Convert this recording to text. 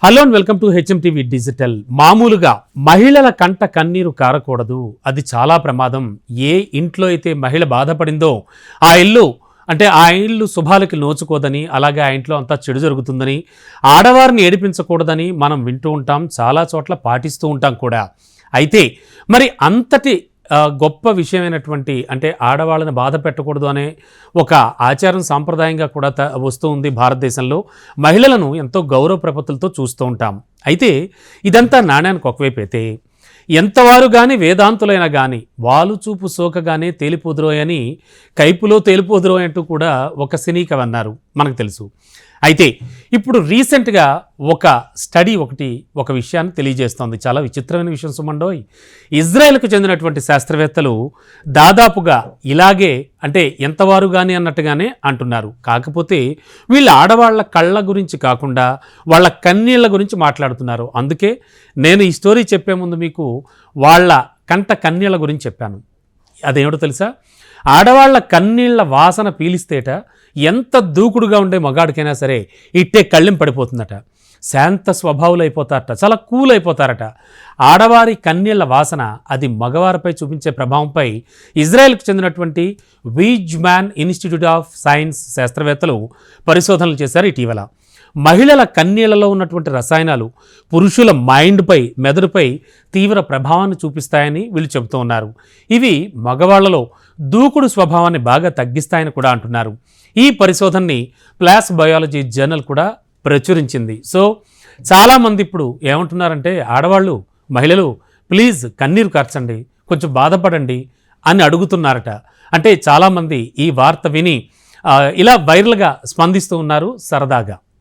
Hello and welcome to HMTV digital. మామూలుగా మహిళల కంట కన్నీరు కారకూడదు, అది చాలా ప్రమాదం. ఏ ఇంట్లో అయితే మహిళ బాధపడిందో ఆ ఇల్లు శుభాలకి నోచుకోదని, అలాగే ఆ ఇంట్లో అంతా చెడు జరుగుతుందని, ఆడవారిని ఏడిపించకూడదని మనం వింటూ ఉంటాం, చాలా చోట్ల పాటిస్తూ ఉంటాం కూడా. అయితే మరి అంతటి గొప్ప విషయమైనటువంటి అంటే ఆడవాళ్ళని బాధ పెట్టకూడదు అనే ఒక ఆచారం సాంప్రదాయంగా కూడా వస్తూ ఉంది భారతదేశంలో. మహిళలను ఎంతో గౌరవ ప్రపత్తులతో చూస్తూ ఉంటాం. అయితే ఇదంతా నాణ్యానికి ఒకవైపు అయితే, ఎంతవారు కానీ వేదాంతులైనా కానీ వాలు చూపు సోకగానే తేలిపోదురోయ్ అని, కైపులో తేలిపోదురోయ్ అంటూ కూడా ఒక సినీ కవి అన్నారు, మనకు తెలుసు. అయితే ఇప్పుడు రీసెంట్గా ఒక స్టడీ ఒక విషయాన్ని తెలియజేస్తోంది. చాలా విచిత్రమైన విషయం సుమండోయ్. ఇజ్రాయెల్కు చెందినటువంటి శాస్త్రవేత్తలు దాదాపుగా ఇలాగే అంటే ఎంతవారు కానీ అన్నట్టుగానే అంటున్నారు. కాకపోతే వీళ్ళు ఆడవాళ్ల కళ్ళ గురించి కాకుండా వాళ్ళ కన్నీళ్ల గురించి మాట్లాడుతున్నారు. అందుకే నేను ఈ స్టోరీ చెప్పే ముందు మీకు వాళ్ళ కంట కన్నీళ్ల గురించి చెప్పాను. అదేమిటో తెలుసా? ఆడవాళ్ల కన్నీళ్ల వాసన పీలిస్తేట ఎంత దూకుడుగా ఉండే మగాడికైనా సరే ఇట్టే కళ్ళెం పడిపోతుందట. శాంత స్వభావులు అయిపోతారట, చాలా కూల్ అయిపోతారట. ఆడవారి కన్నీళ్ల వాసన అది మగవారిపై చూపించే ప్రభావంపై ఇజ్రాయెల్కు చెందినటువంటి వీజ్మ్యాన్ ఇన్స్టిట్యూట్ ఆఫ్ సైన్స్ శాస్త్రవేత్తలు పరిశోధనలు చేశారు ఇటీవల. మహిళల కన్నీళ్లలో ఉన్నటువంటి రసాయనాలు పురుషుల మెదడుపై తీవ్ర ప్రభావాన్ని చూపిస్తాయని వీళ్ళు చెబుతూ ఉన్నారు. ఇవి మగవాళ్లలో దూకుడు స్వభావాన్ని బాగా తగ్గిస్తాయని కూడా అంటున్నారు. ఈ పరిశోధనని ప్లాస్ బయాలజీ జర్నల్ కూడా ప్రచురించింది. సో చాలామంది ఇప్పుడు ఏమంటున్నారంటే, మహిళలు ప్లీజ్ కన్నీరు కార్చండి, కొంచెం బాధపడండి అని అడుగుతున్నారట. అంటే చాలామంది ఈ వార్త విని ఇలా వైరల్గా స్పందిస్తూ ఉన్నారు సరదాగా.